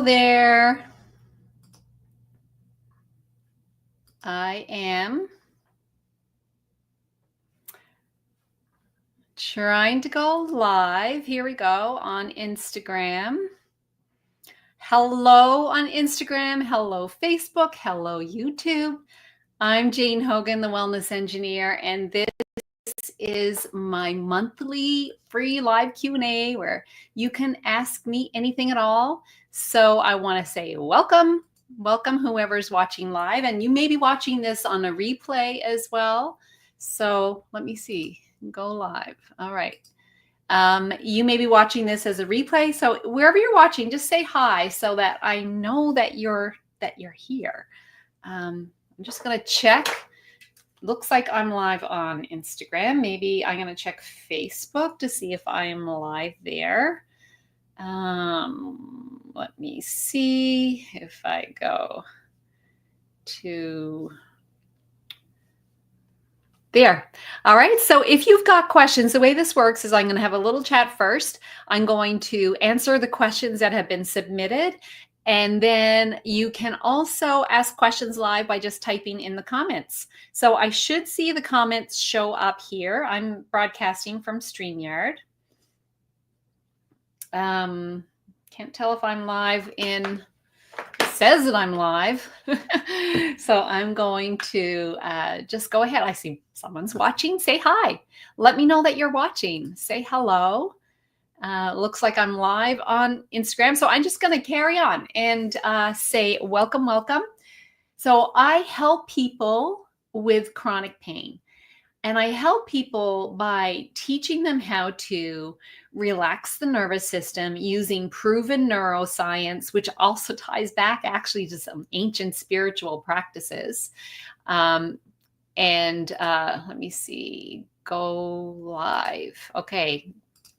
there. I am trying to go live. Here we go on Instagram. Hello on Instagram. Hello, Facebook. Hello, YouTube. I'm Jane Hogan, the Wellness Engineer, and this is my monthly free live Q&A where you can ask me anything at all. So I want to say welcome whoever's watching live, and you may be watching this on a replay as well. So let me see, go live. All right. You may be watching this as a replay. So wherever you're watching, just say hi so that I know that you're here. I'm just going to check. Looks like I'm live on Instagram. Maybe I'm going to check Facebook to see if I am live there. Let me see if I go to there. All right. So if you've got questions, the way this works is I'm going to have a little chat first. I'm going to answer the questions that have been submitted. And then you can also ask questions live by just typing in the comments. So I should see the comments show up here. I'm broadcasting from StreamYard. Can't tell if I'm live in, it says that I'm live. So I'm going to just go ahead. I see someone's watching. Say hi. Let me know that you're watching. Say hello. Looks like I'm live on Instagram. So I'm just going to carry on and say welcome, welcome. So I help people with chronic pain. And I help people by teaching them how to relax the nervous system using proven neuroscience, which also ties back actually to some ancient spiritual practices. Let me see, go live. Okay.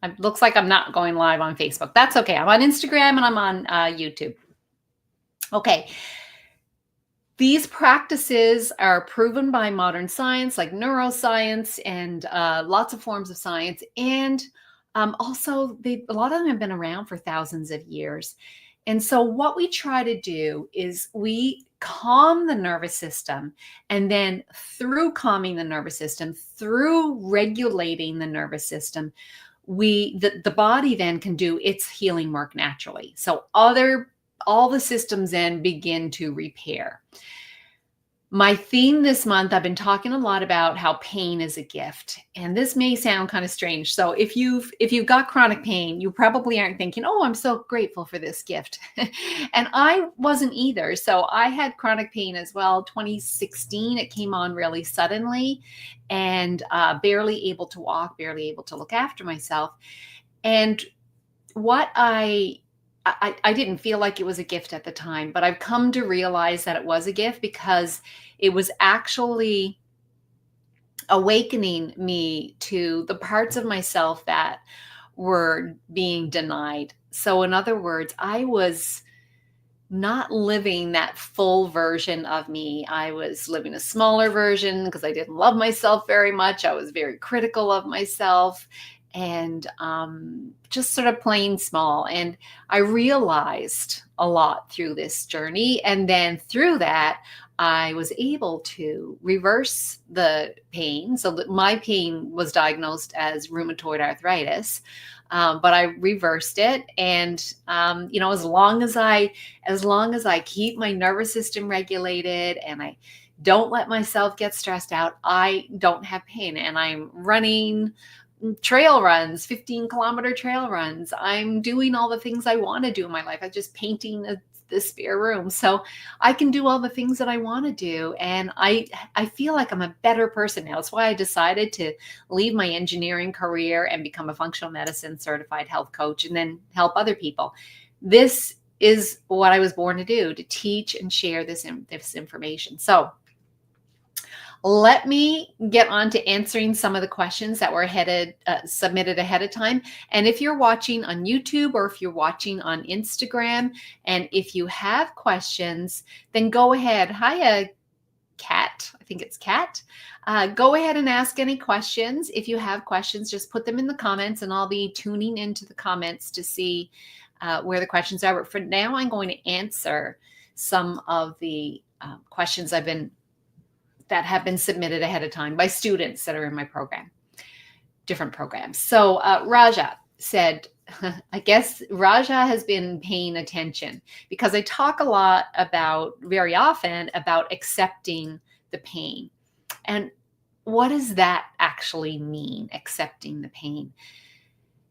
It looks like I'm not going live on Facebook. That's okay. I'm on Instagram and I'm on YouTube. Okay. These practices are proven by modern science, like neuroscience and lots of forms of science. And also, a lot of them have been around for thousands of years. And so what we try to do is we calm the nervous system. And then through calming the nervous system, through regulating the nervous system, the body then can do its healing work naturally. So all the systems then begin to repair. My theme this month, I've been talking a lot about how pain is a gift. And this may sound kind of strange. So if you've got chronic pain, you probably aren't thinking, oh, I'm so grateful for this gift. And I wasn't either. So I had chronic pain as well. 2016, it came on really suddenly and barely able to walk, barely able to look after myself. And what I didn't feel like it was a gift at the time, but I've come to realize that it was a gift because it was actually awakening me to the parts of myself that were being denied. So in other words, I was not living that full version of me. I was living a smaller version because I didn't love myself very much. I was very critical of myself and just sort of playing small. And I realized a lot through this journey. And then through that, I was able to reverse the pain. So that my pain was diagnosed as rheumatoid arthritis. But I reversed it. And, as long as I keep my nervous system regulated and I don't let myself get stressed out, I don't have pain. And I'm running trail runs, 15-kilometer trail runs. I'm doing all the things I want to do in my life. I'm just painting the spare room. So I can do all the things that I want to do. And I feel like I'm a better person now. That's why I decided to leave my engineering career and become a functional medicine certified health coach and then help other people. This is what I was born to do, to teach and share this information. So let me get on to answering some of the questions that were submitted ahead of time. And if you're watching on YouTube or if you're watching on Instagram, and if you have questions, then go ahead. Hi, Kat. I think it's Kat. Go ahead and ask any questions. If you have questions, just put them in the comments and I'll be tuning into the comments to see where the questions are. But for now, I'm going to answer some of the questions that have been submitted ahead of time by students that are in my program, different programs. So Raja said, I guess Raja has been paying attention because I talk a lot very often about accepting the pain. And what does that actually mean, accepting the pain?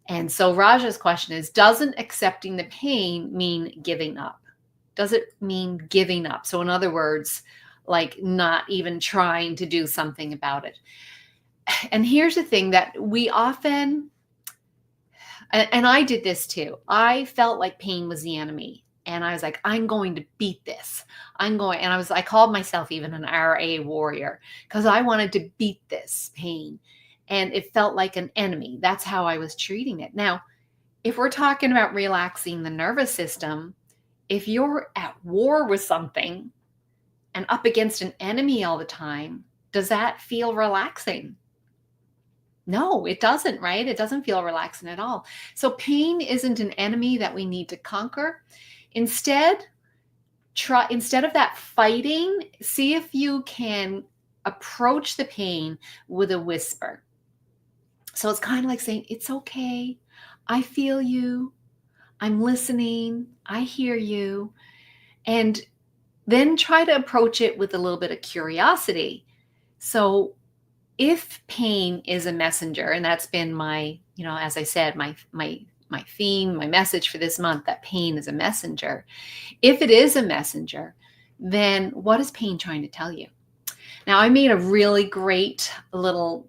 And so Raja's question is, doesn't accepting the pain mean giving up? Does it mean giving up? So in other words, like not even trying to do something about it. And here's the thing that we often, and I did this too. I felt like pain was the enemy. And I was like, I'm going to beat this. I called myself even an RA warrior because I wanted to beat this pain. And it felt like an enemy. That's how I was treating it. Now, if we're talking about relaxing the nervous system, if you're at war with something and up against an enemy all the time, does that feel relaxing? No, it doesn't, right? It doesn't feel relaxing at all. So pain isn't an enemy that we need to conquer. Instead of that fighting, see if you can approach the pain with a whisper. So it's kind of like saying, it's okay. I feel you. I'm listening. I hear you. And then try to approach it with a little bit of curiosity. So if pain is a messenger, and that's been my, as I said, my theme, my message for this month, that pain is a messenger. If it is a messenger, then what is pain trying to tell you? Now, I made a really great little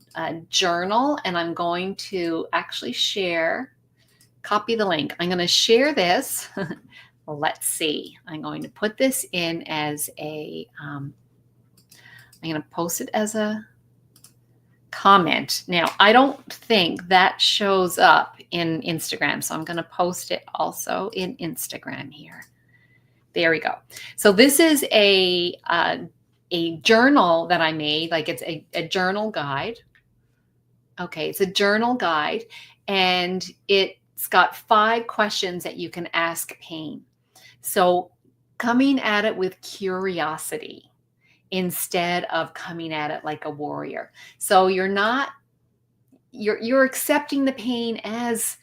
journal, and I'm going to actually copy the link. I'm going to share this. Let's see. I'm going to put this in as I'm going to post it as a comment. Now, I don't think that shows up in Instagram, so I'm going to post it also in Instagram here. There we go. So this is a journal that I made, like it's a journal guide. Okay, it's a journal guide, and it's got 5 questions that you can ask pain. So coming at it with curiosity instead of coming at it like a warrior. So you're accepting the pain as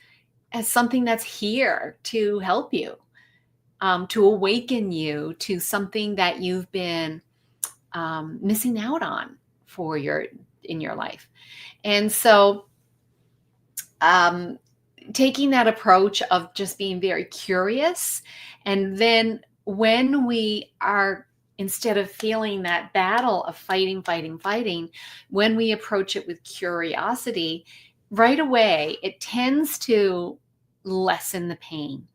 something that's here to help you, to awaken you to something that you've been missing out on in your life. And so taking that approach of just being very curious, and then when we are, instead of feeling that battle of fighting, when we approach it with curiosity, right away, it tends to lessen the pain.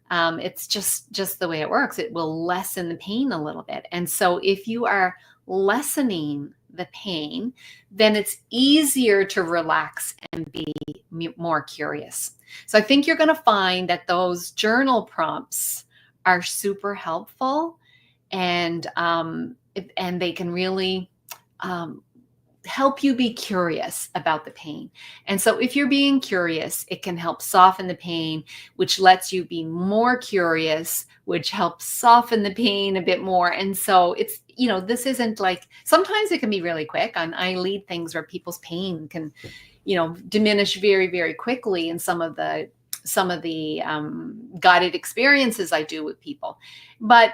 It's just the way it works. It will lessen the pain a little bit. And so if you are lessening the pain, then it's easier to relax and be more curious. So I think you're going to find that those journal prompts are super helpful, and they can really help you be curious about the pain. And so if you're being curious, it can help soften the pain, which lets you be more curious, which helps soften the pain a bit more. And so it's, this isn't like, sometimes it can be really quick. I lead things where people's pain can, diminish very, very quickly in some of the guided experiences I do with people. But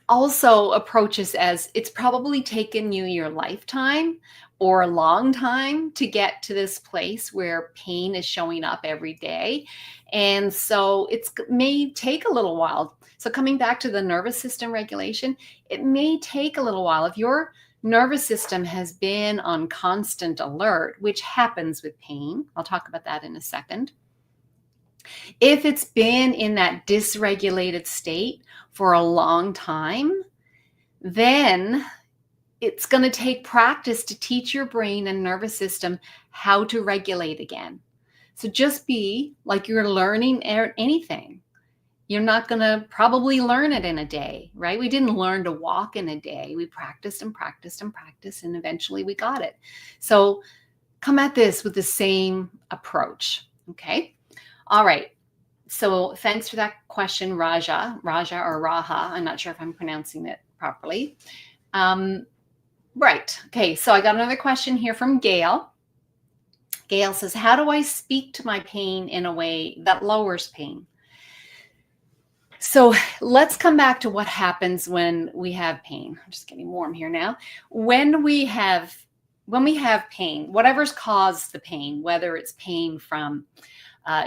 also approaches as it's probably taken you your lifetime or a long time to get to this place where pain is showing up every day. And so it may take a little while. So coming back to the nervous system regulation, it may take a little while. If your nervous system has been on constant alert, which happens with pain, I'll talk about that in a second. If it's been in that dysregulated state for a long time, then it's going to take practice to teach your brain and nervous system how to regulate again. So just be like you're learning anything. You're not going to probably learn it in a day, right? We didn't learn to walk in a day. We practiced and practiced and practiced, and eventually we got it. So come at this with the same approach, okay? All right. So thanks for that question, Raja or Raha. I'm not sure if I'm pronouncing it properly. Right. Okay. So I got another question here from Gail. Gail says, how do I speak to my pain in a way that lowers pain? So let's come back to what happens when we have pain. I'm just getting warm here now. When we have pain, whatever's caused the pain, whether it's pain from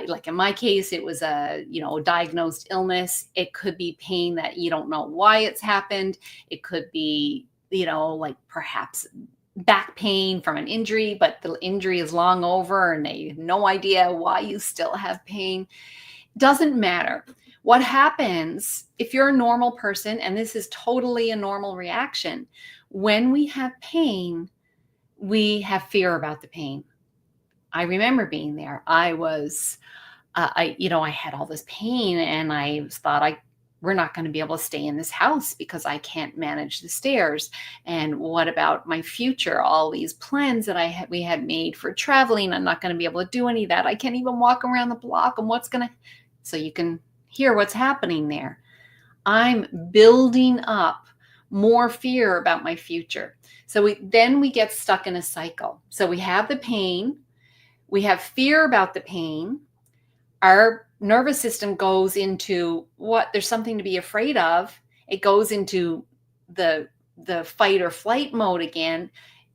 like in my case, it was a diagnosed illness. It could be pain that you don't know why it's happened. It could be like perhaps back pain from an injury, but the injury is long over and they have no idea why you still have pain. Doesn't matter. What happens if you're a normal person, and this is totally a normal reaction, when we have pain, we have fear about the pain. I remember being there. I was, I had all this pain and I thought we're not going to be able to stay in this house because I can't manage the stairs. And what about my future? All these plans that we had made for traveling, I'm not going to be able to do any of that. I can't even walk around the block. And so you can hear what's happening there. I'm building up more fear about my future. So then we get stuck in a cycle. So we have the pain. We have fear about the pain. Our nervous system goes into there's something to be afraid of. It goes into the fight or flight mode again.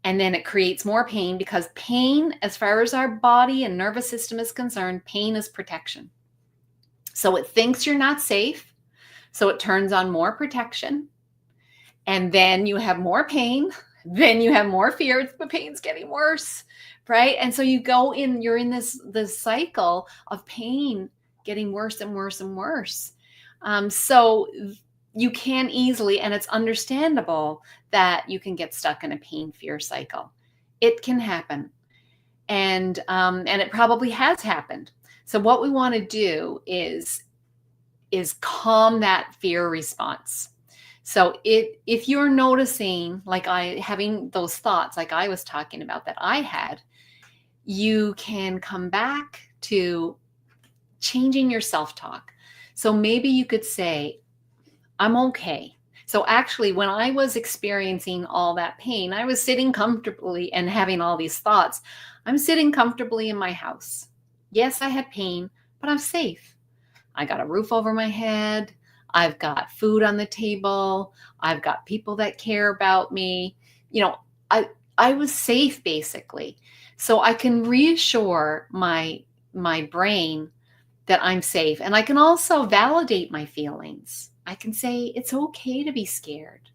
And then it creates more pain, because pain, as far as our body and nervous system is concerned, pain is protection. So it thinks you're not safe. So it turns on more protection. And then you have more pain. Then you have more fear. The pain's getting worse. Right. And so you're in this cycle of pain getting worse and worse and worse. So you can easily, and it's understandable that you can get stuck in a pain fear cycle. It can happen. And it probably has happened. So what we want to do is calm that fear response. So if you're noticing, like having those thoughts, like I was talking about that I had, you can come back to changing your self-talk. So maybe you could say, I'm okay. So actually, when I was experiencing all that pain, I was sitting comfortably and having all these thoughts. I'm sitting comfortably in my house. Yes, I had pain, but I'm safe. I got a roof over my head. I've got food on the table. I've got people that care about me. I was safe, basically. So I can reassure my brain that I'm safe. And I can also validate my feelings. I can say, it's okay to be scared.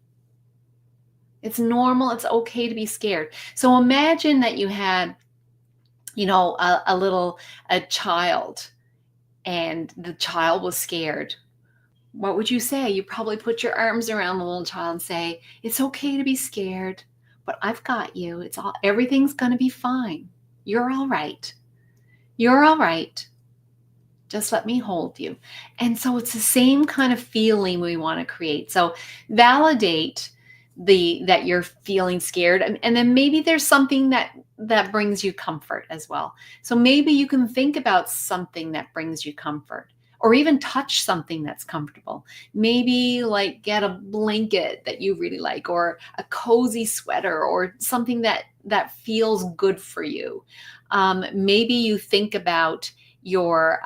It's normal. It's okay to be scared. So imagine that you had, a child, and the child was scared. What would you say? You probably put your arms around the little child and say, it's okay to be scared, but I've got you. Everything's going to be fine. You're all right. You're all right. Just let me hold you. And so it's the same kind of feeling we want to create. So validate that you're feeling scared. And then maybe there's something that brings you comfort as well. So maybe you can think about something that brings you comfort, or even touch something that's comfortable. Maybe like get a blanket that you really like, or a cozy sweater, or something that feels good for you. Maybe you think about your,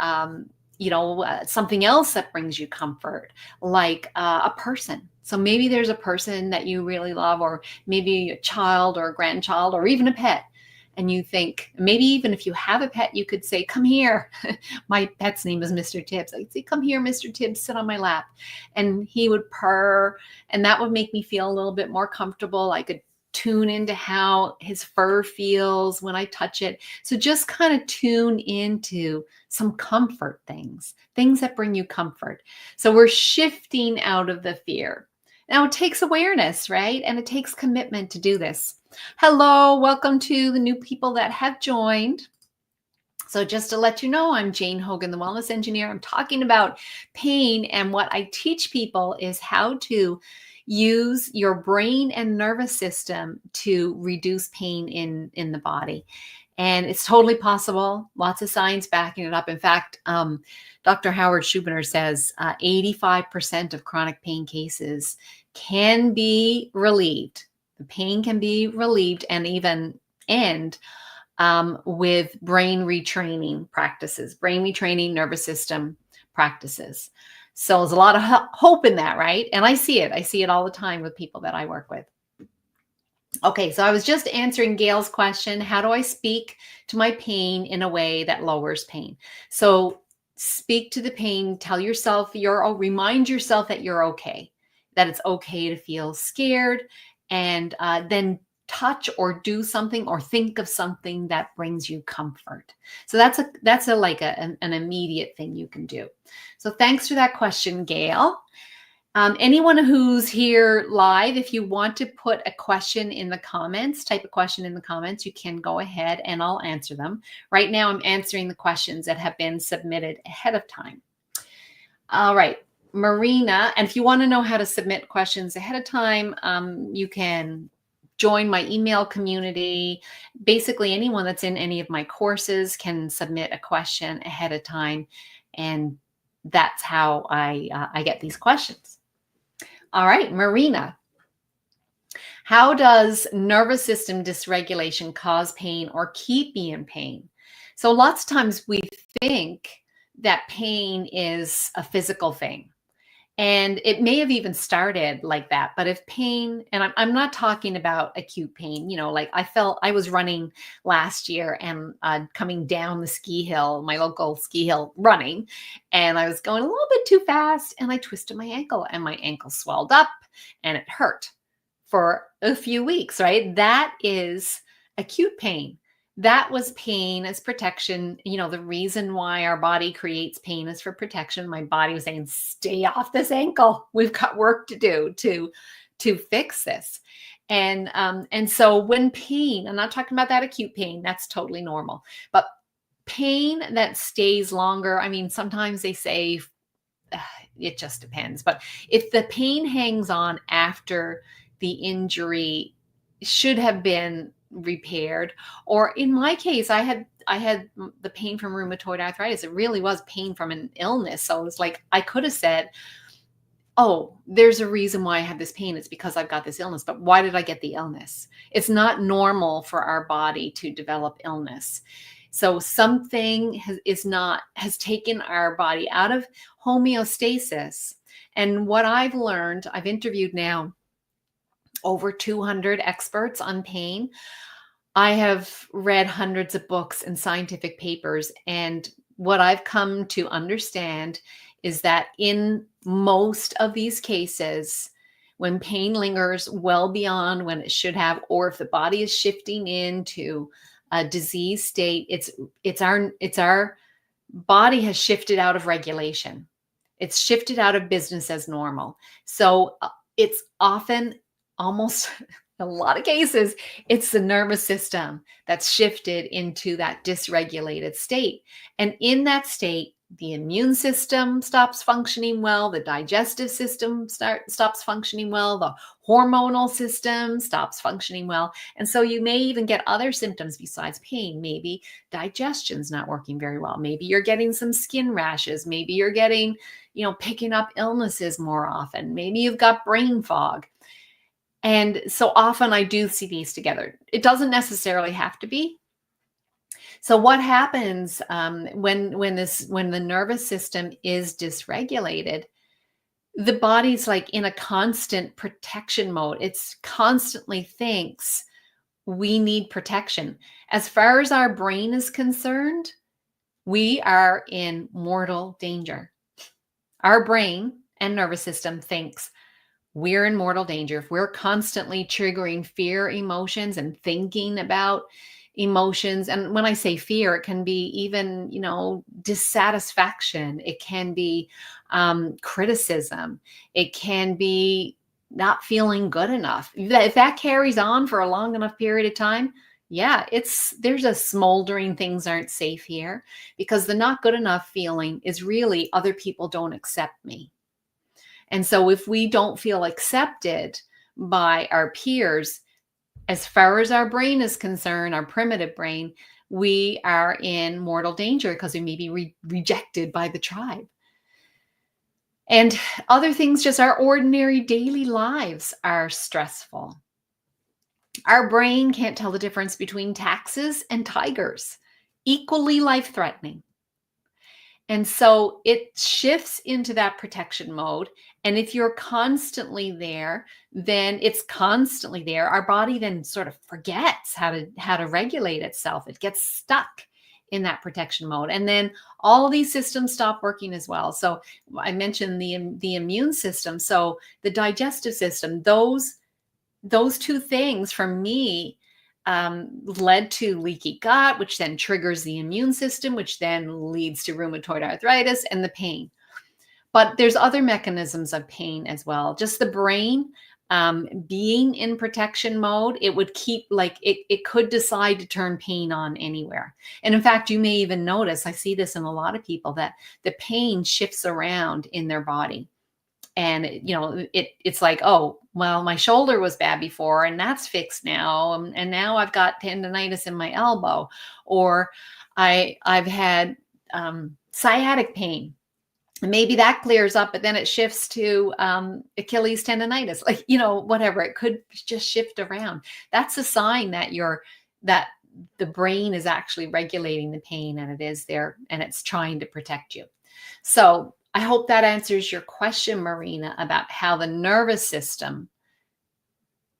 something else that brings you comfort, like a person. So maybe there's a person that you really love, or maybe a child or a grandchild, or even a pet. And you think, maybe even if you have a pet, you could say, come here. My pet's name is Mr. Tibbs. I'd say, come here, Mr. Tibbs, sit on my lap. And he would purr, and that would make me feel a little bit more comfortable. I could tune into how his fur feels when I touch it. So just kind of tune into some comfort things that bring you comfort. So we're shifting out of the fear. Now it takes awareness, right? And it takes commitment to do this. Hello, welcome to the new people that have joined. So just to let you know, I'm Jane Hogan, the wellness engineer. I'm talking about pain, and what I teach people is how to use your brain and nervous system to reduce pain in the body. And it's totally possible. Lots of science backing it up. In fact, Dr. Howard Schubiner says 85% of chronic pain cases can be relieved. The pain can be relieved and even end with brain retraining practices, brain retraining, nervous system practices. So there's a lot of hope in that, right? And I see it. I see it all the time with people that I work with. Okay, so I was just answering Gail's question. How do I speak to my pain in a way that lowers pain? So speak to the pain, tell yourself remind yourself that you're okay, that it's okay to feel scared, and then touch or do something or think of something that brings you comfort. So that's an immediate thing you can do. So thanks for that question, Gail. Anyone who's here live, if you want to put a question in the comments, type a question in the comments, you can go ahead and I'll answer them. Right now, I'm answering the questions that have been submitted ahead of time. All right, Marina, and if you want to know how to submit questions ahead of time, you can join my email community. Basically, anyone that's in any of my courses can submit a question ahead of time, and that's how I get these questions. All right, Marina. How does nervous system dysregulation cause pain or keep me in pain? So lots of times we think that pain is a physical thing. And it may have even started like that. But if pain, and I'm not talking about acute pain, like I was running last year and coming down the ski hill, my local ski hill running, and I was going a little bit too fast and I twisted my ankle and my ankle swelled up and it hurt for a few weeks, right? That is acute pain. That was pain as protection. The reason why our body creates pain is for protection. My body was saying, stay off this ankle. We've got work to do to fix this. And so when pain, I'm not talking about that acute pain, that's totally normal. But pain that stays longer, sometimes they say it just depends. But if the pain hangs on after the injury should have been repaired, or in my case, I had the pain from rheumatoid arthritis. It really was pain from an illness. So it was like, I could have said, oh, there's a reason why I have this pain. It's because I've got this illness. But why did I get the illness? It's not normal for our body to develop illness. So something has taken our body out of homeostasis. And what I've learned, I've interviewed now over 200 experts on pain. I have read hundreds of books and scientific papers. And what I've come to understand is that in most of these cases, when pain lingers well beyond when it should have, or if the body is shifting into a disease state, it's our body has shifted out of regulation. It's shifted out of business as normal. So it's often, almost a lot of cases, it's the nervous system that's shifted into that dysregulated state. And in that state, the immune system stops functioning well, the digestive system stops functioning well, the hormonal system stops functioning well. And so you may even get other symptoms besides pain. Maybe digestion's not working very well. Maybe you're getting some skin rashes. Maybe you're getting, picking up illnesses more often. Maybe you've got brain fog. And so often I do see these together. It doesn't necessarily have to be. So what happens when the nervous system is dysregulated? The body's like in a constant protection mode. It's constantly thinks we need protection. As far as our brain is concerned, we are in mortal danger. Our brain and nervous system thinks we're in mortal danger. If we're constantly triggering fear emotions and thinking about emotions, and when I say fear, it can be even, dissatisfaction. It can be criticism. It can be not feeling good enough. If that carries on for a long enough period of time, yeah, there's a smoldering things aren't safe here, because the not good enough feeling is really other people don't accept me. And so if we don't feel accepted by our peers, as far as our brain is concerned, our primitive brain, we are in mortal danger because we may be rejected by the tribe. And other things, just our ordinary daily lives are stressful. Our brain can't tell the difference between taxes and tigers, equally life-threatening. And so it shifts into that protection mode. And if you're constantly there, then it's constantly there. Our body then sort of forgets how to regulate itself. It gets stuck in that protection mode. And then all of these systems stop working as well. So I mentioned the immune system. So the digestive system, those two things for me led to leaky gut, which then triggers the immune system, which then leads to rheumatoid arthritis and the pain. But there's other mechanisms of pain as well. Just the brain being in protection mode, it would keep it could decide to turn pain on anywhere. And in fact, you may even notice, I see this in a lot of people, that the pain shifts around in their body. And it's like, oh, well, my shoulder was bad before and that's fixed now, and now I've got tendonitis in my elbow, or I've had sciatic pain. Maybe that clears up, but then it shifts to Achilles tendonitis, whatever. It could just shift around. That's a sign that that the brain is actually regulating the pain, and it is there, and it's trying to protect you. So I hope that answers your question, Marina, about how the nervous system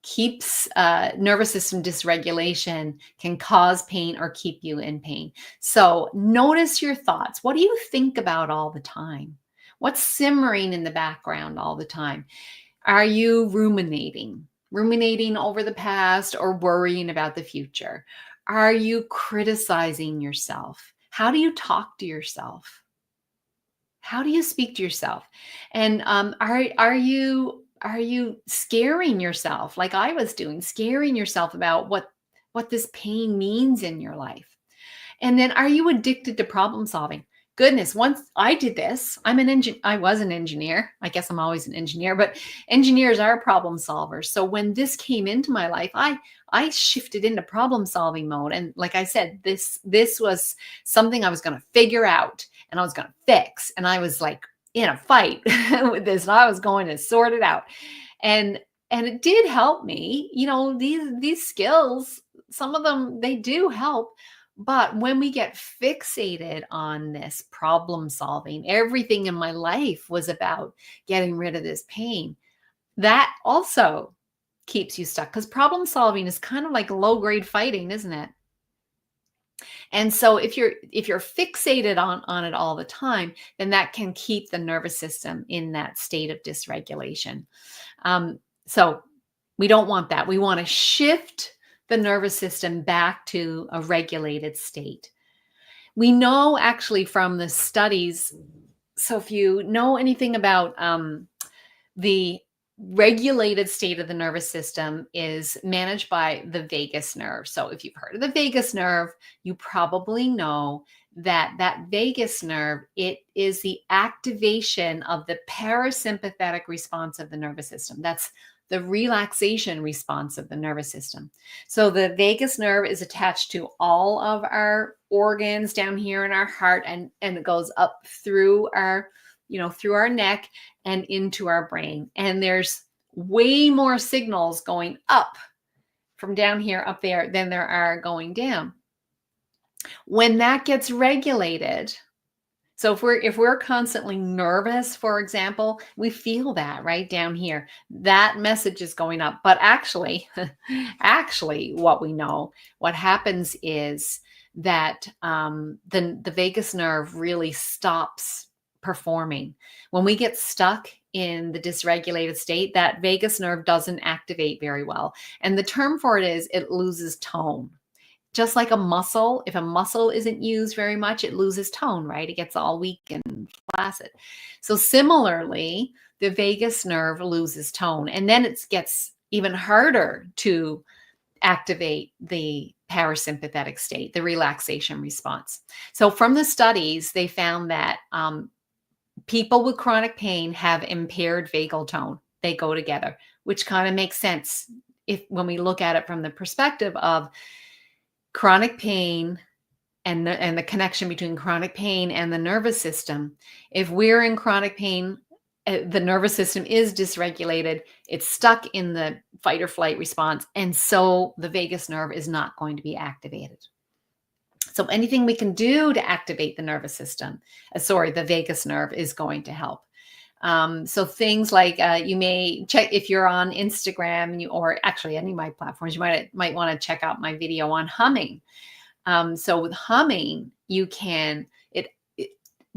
keeps nervous system dysregulation can cause pain or keep you in pain. So notice your thoughts. What do you think about all the time? What's simmering in the background all the time? Are you ruminating over the past, or worrying about the future? Are you criticizing yourself? How do you talk to yourself? How do you speak to yourself? And are you scaring yourself, like I was doing, scaring yourself about what this pain means in your life? And then, are you addicted to problem solving? Goodness, once I did this, I was an engineer. I guess I'm always an engineer, but engineers are problem solvers. So when this came into my life, I shifted into problem solving mode. And like I said, this was something I was going to figure out and I was going to fix. And I was like in a fight with this, and I was going to sort it out. And it did help me. These skills, some of them, they do help. But when we get fixated on this problem solving, everything in my life was about getting rid of this pain. That also keeps you stuck, because problem solving is kind of like low grade fighting, isn't it? And so if you're fixated on it all the time, then that can keep the nervous system in that state of dysregulation. So we don't want that. We want to shift the nervous system back to a regulated state. We know actually from the studies, so if you know anything about the regulated state of the nervous system is managed by the vagus nerve. So if you've heard of the vagus nerve, you probably know that vagus nerve, it is the activation of the parasympathetic response of the nervous system. That's the relaxation response of the nervous system. So the vagus nerve is attached to all of our organs down here in our heart, and it goes up through our, through our neck and into our brain. And there's way more signals going up from down here up there than there are going down. When that gets regulated, so if we're constantly nervous, for example, we feel that right down here. That message is going up. But actually, what we know, what happens is that the vagus nerve really stops performing. When we get stuck in the dysregulated state, that vagus nerve doesn't activate very well. And the term for it is it loses tone. Just like a muscle, if a muscle isn't used very much, it loses tone, right? It gets all weak and flaccid. So similarly, the vagus nerve loses tone, and then it gets even harder to activate the parasympathetic state, the relaxation response. So from the studies, they found that people with chronic pain have impaired vagal tone. They go together, which kind of makes sense. when we look at it from the perspective of chronic pain and the connection between chronic pain and the nervous system. If we're in chronic pain, the nervous system is dysregulated. It's stuck in the fight or flight response. And so the vagus nerve is not going to be activated. So anything we can do to activate the nervous system, the vagus nerve, is going to help. So things like you may check if you're on Instagram or actually any of my platforms, you might want to check out my video on humming. So with humming, you can,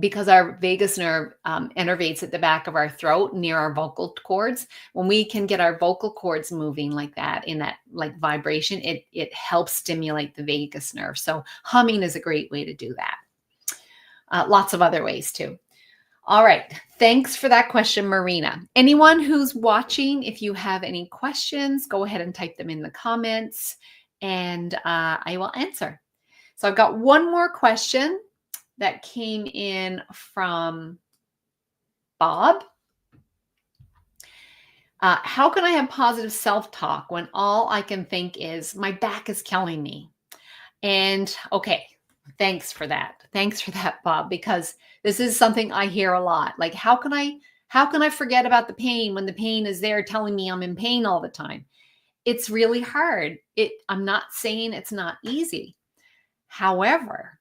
because our vagus nerve innervates at the back of our throat near our vocal cords. When we can get our vocal cords moving like that, in that like vibration, it helps stimulate the vagus nerve. So humming is a great way to do that. Lots of other ways too. All right. Thanks for that question, Marina. Anyone who's watching, if you have any questions, go ahead and type them in the comments and I will answer. So I've got one more question that came in from Bob. How can I have positive self-talk when all I can think is my back is killing me? And okay, thanks for that. Thanks for that, Bob, because this is something I hear a lot. Like, how can I forget about the pain when the pain is there telling me I'm in pain all the time? It's really hard. I'm not saying it's not easy. However,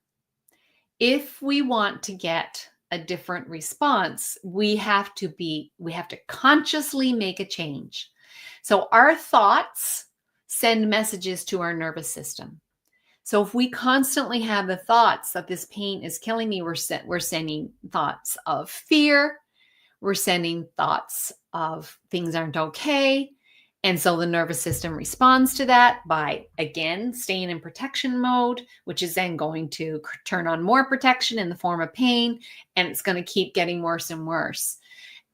if we want to get a different response, we have to consciously make a change. So our thoughts send messages to our nervous system. So if we constantly have the thoughts that this pain is killing me, we're sending thoughts of fear. We're sending thoughts of things aren't okay. And so the nervous system responds to that by, again, staying in protection mode, which is then going to turn on more protection in the form of pain, and it's going to keep getting worse and worse.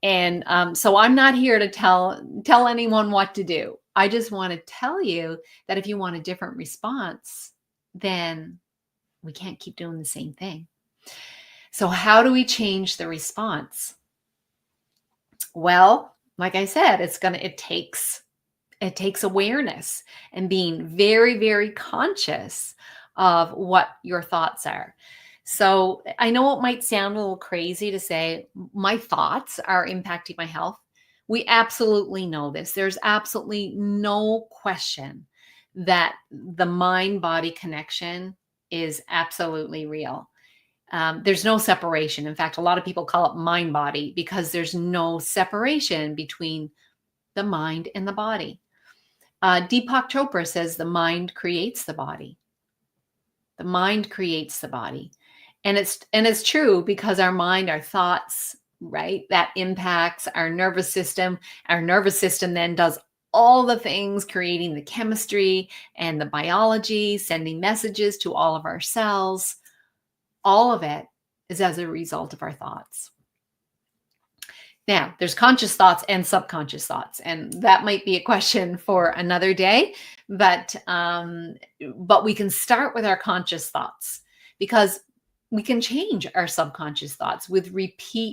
And so I'm not here to tell anyone what to do. I just want to tell you that if you want a different response, then we can't keep doing the same thing. So how do we change the response? Well, like I said, it takes awareness and being very, very conscious of what your thoughts are. So I know it might sound a little crazy to say my thoughts are impacting my health. We absolutely know this. There's absolutely no question that the mind-body connection is absolutely real. There's no separation. In fact, a lot of people call it mind-body because there's no separation between the mind and the body. Deepak Chopra says the mind creates the body. The mind creates the body. And it's true because our mind, our thoughts, right? That impacts our nervous system. Our nervous system then does all the things, creating the chemistry and the biology, sending messages to all of our cells. All of it is as a result of our thoughts. Now, there's conscious thoughts and subconscious thoughts, and that might be a question for another day, but we can start with our conscious thoughts because we can change our subconscious thoughts with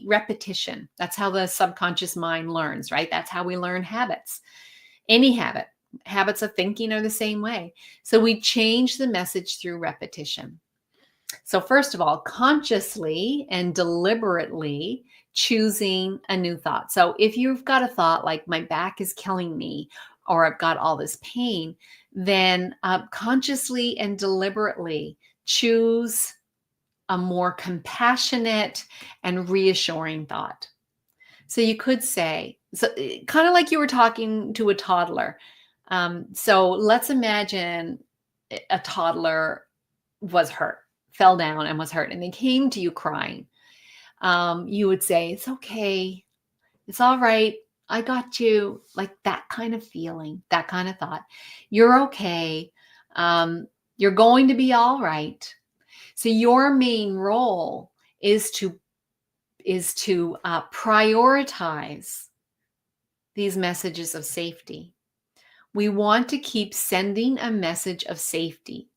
repetition. That's how the subconscious mind learns, right? That's how we learn habits. Any habits of thinking are the same way. So we change the message through repetition. So first of all, consciously and deliberately choosing a new thought. So if you've got a thought like my back is killing me or I've got all this pain, then consciously and deliberately choose a more compassionate and reassuring thought. So you could say, kind of like you were talking to a toddler. So let's imagine a toddler was hurt, fell down and was hurt, and they came to you crying. You would say, it's okay. It's all right. I got you. Like that kind of feeling, that kind of thought. You're okay. You're going to be all right. So your main role is to prioritize these messages of safety. We want to keep sending a message of safety,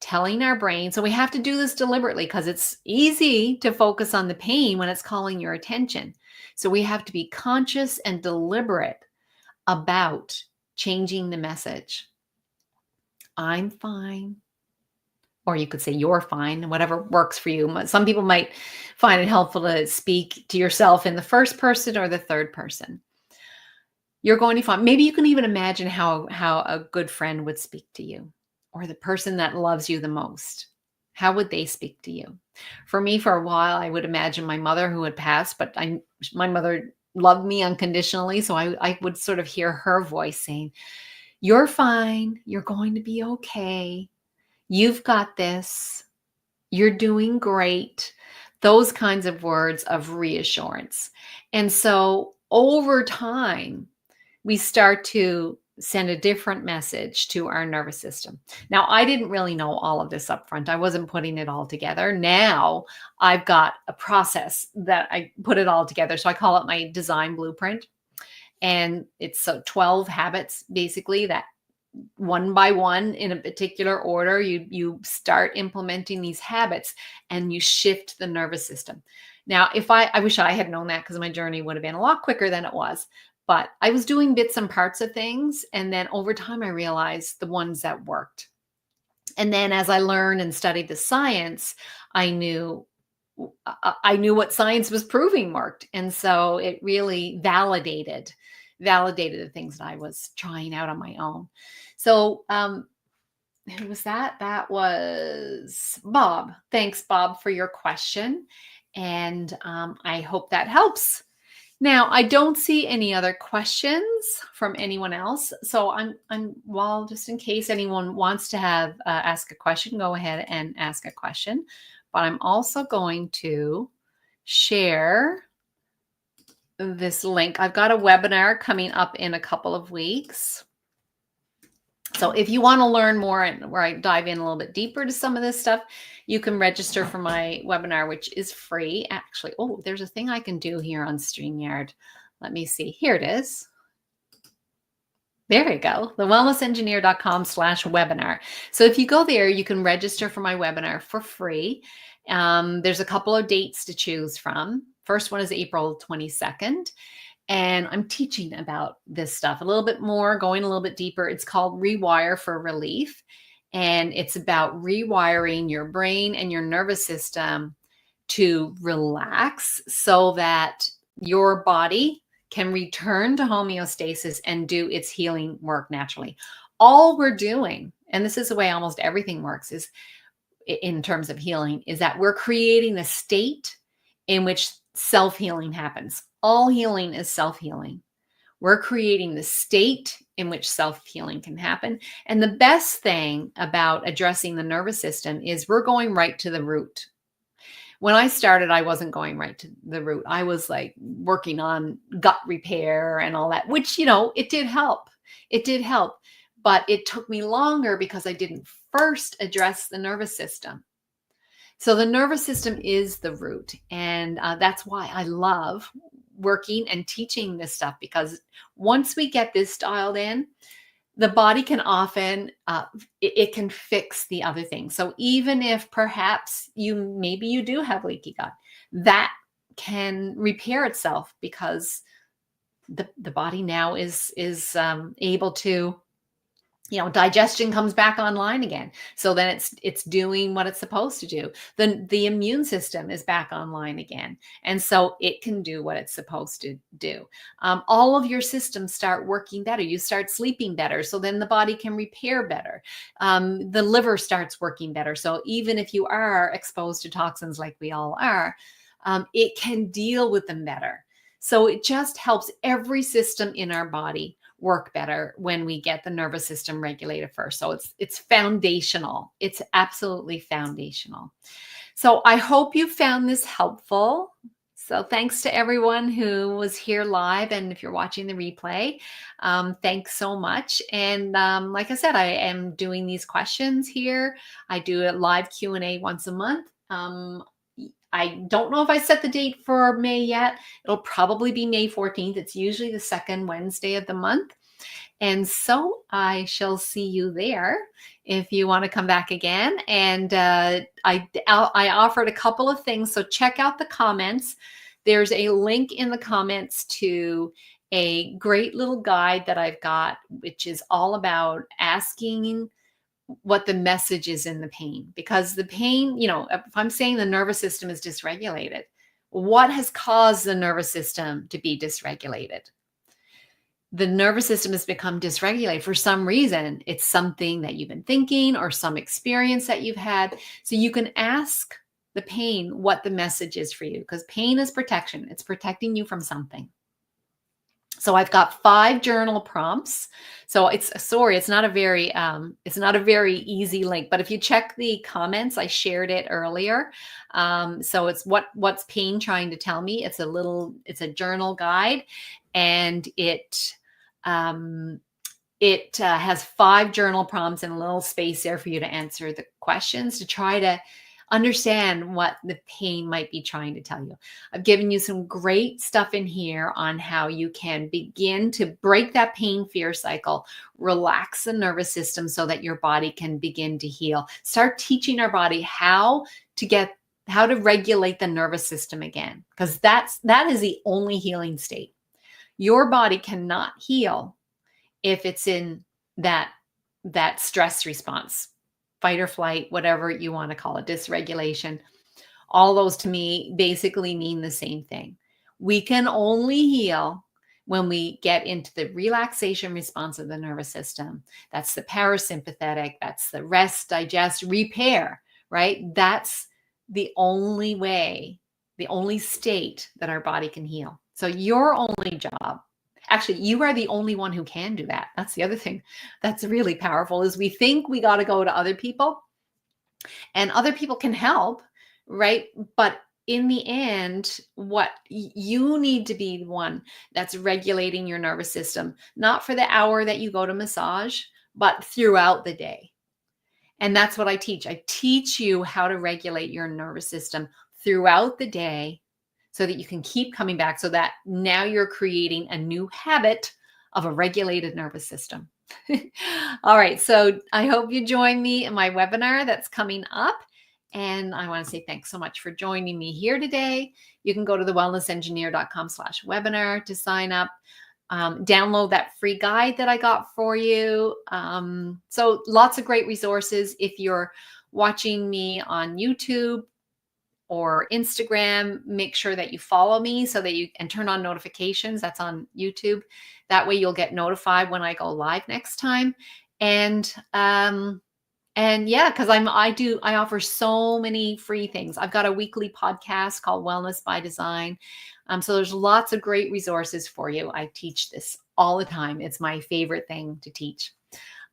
telling our brain. So we have to do this deliberately because it's easy to focus on the pain when it's calling your attention. So we have to be conscious and deliberate about changing the message. I'm fine. Or you could say you're fine, whatever works for you. Some people might find it helpful to speak to yourself in the first person or the third person. You're going to find, maybe you can even imagine how a good friend would speak to you, or the person that loves you the most. How would they speak to you? For me, for a while, I would imagine my mother who had passed, but my mother loved me unconditionally. So I would sort of hear her voice saying, "You're fine. You're going to be okay. You've got this. You're doing great." Those kinds of words of reassurance. And so over time, we start to send a different message to our nervous system. Now, I didn't really know all of this up front. I wasn't putting it all together. Now I've got a process that I put it all together. So I call it my design blueprint. And it's so 12 habits basically that one by one in a particular order, you start implementing these habits and you shift the nervous system. Now, if I wish I had known that, because my journey would have been a lot quicker than it was. But I was doing bits and parts of things. And then over time, I realized the ones that worked. And then as I learned and studied the science, I knew what science was proving worked. And so it really validated the things that I was trying out on my own. So who was that? That was Bob. Thanks, Bob, for your question. And I hope that helps. Now, I don't see any other questions from anyone else. So well, just in case anyone wants to ask a question, go ahead and ask a question. But I'm also going to share this link. I've got a webinar coming up in a couple of weeks. So if you want to learn more and where I dive in a little bit deeper to some of this stuff, you can register for my webinar, which is free. Actually, oh, there's a thing I can do here on StreamYard. Let me see. Here it is. There we go. thewellnessengineer.com/webinar. So if you go there, you can register for my webinar for free. There's a couple of dates to choose from. First one is April 22nd. And I'm teaching about this stuff a little bit more, going a little bit deeper. It's called Rewire for Relief. And it's about rewiring your brain and your nervous system to relax so that your body can return to homeostasis and do its healing work naturally. All we're doing, and this is the way almost everything works, is in terms of healing, is that we're creating the state in which self-healing happens. All healing is self-healing. We're creating the state in which self-healing can happen. And the best thing about addressing the nervous system is we're going right to the root. When I started, I wasn't going right to the root. I was like working on gut repair and all that, which, it did help. It did help. But it took me longer because I didn't first address the nervous system. So the nervous system is the root. And that's why I love working and teaching this stuff, because once we get this dialed in, the body can often, it can fix the other things. So even if perhaps maybe you do have leaky gut, that can repair itself because the body now is able to, digestion comes back online again. So then it's doing what it's supposed to do. Then the immune system is back online again. And so it can do what it's supposed to do. All of your systems start working better. You start sleeping better. So then the body can repair better. The liver starts working better. So even if you are exposed to toxins like we all are, it can deal with them better. So it just helps every system in our body work better when we get the nervous system regulated first. So it's foundational. It's absolutely foundational. So I hope you found this helpful. So thanks to everyone who was here live. And if you're watching the replay, thanks so much. And like I said, I am doing these questions here. I do a live Q&A once a month. I don't know if I set the date for May yet. It'll probably be May 14th. It's usually the second Wednesday of the month. And so I shall see you there if you want to come back again. And I offered a couple of things. So check out the comments. There's a link in the comments to a great little guide that I've got, which is all about asking what the message is in the pain. Because the pain, if I'm saying the nervous system is dysregulated, what has caused the nervous system to be dysregulated? The nervous system has become dysregulated for some reason. It's something that you've been thinking or some experience that you've had. So you can ask the pain what the message is for you, because pain is protection. It's protecting you from something. So I've got 5 journal prompts. So it's not a very easy link, but if you check the comments, I shared it earlier. So it's what's pain trying to tell me. It's a journal guide, and it has 5 journal prompts and a little space there for you to answer the questions to try to understand what the pain might be trying to tell you. I've given you some great stuff in here on how you can begin to break that pain fear cycle, relax the nervous system so that your body can begin to heal. Start teaching our body how to regulate the nervous system again, because that is the only healing state. Your body cannot heal if it's in that stress response, fight or flight, whatever you want to call it, dysregulation. All those to me basically mean the same thing. We can only heal when we get into the relaxation response of the nervous system. That's the parasympathetic, that's the rest, digest, repair, right? That's the only way, the only state that our body can heal. So your only job, actually, you are the only one who can do that. That's the other thing that's really powerful, is we think we got to go to other people, and other people can help, right? But in the end, what you need to be the one that's regulating your nervous system, not for the hour that you go to massage, but throughout the day. And that's what I teach. I teach you how to regulate your nervous system throughout the day, so that you can keep coming back, so that now you're creating a new habit of a regulated nervous system. All right. So I hope you join me in my webinar that's coming up. And I want to say thanks so much for joining me here today. You can go to thewellnessengineer.com/webinar to sign up. Download that free guide that I got for you. So lots of great resources. If you're watching me on YouTube or Instagram, make sure that you follow me so that you can turn on notifications. That's on YouTube. That way you'll get notified when I go live next time. And yeah, because I offer so many free things. I've got a weekly podcast called Wellness by Design. So there's lots of great resources for you. I teach this all the time. It's my favorite thing to teach.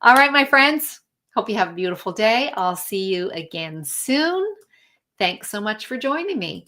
All right, my friends, hope you have a beautiful day. I'll see you again soon. Thanks so much for joining me.